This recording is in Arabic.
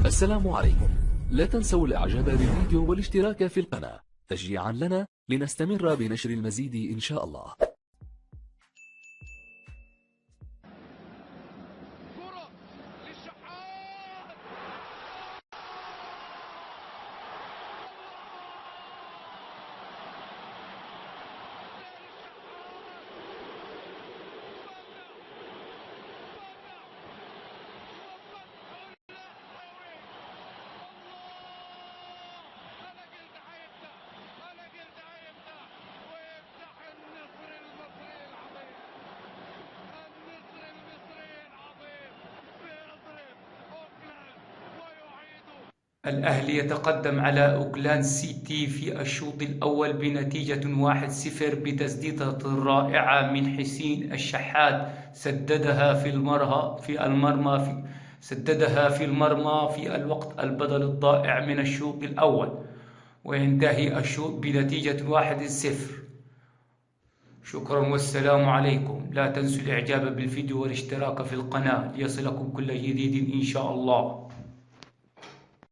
السلام عليكم. لا تنسوا الاعجاب بالفيديو والاشتراك في القناة تشجيعا لنا لنستمر بنشر المزيد ان شاء الله. الأهلي يتقدم على أوكلاند سيتي في الشوط الأول بنتيجة 1-0 بتسديدة رائعة من حسين الشحات سددها في المرمى في الوقت البدل الضائع من الشوط الأول، وينتهي الشوط بنتيجة 1-0. شكرا والسلام عليكم. لا تنسوا الإعجاب بالفيديو والاشتراك في القناة ليصلكم كل جديد إن شاء الله.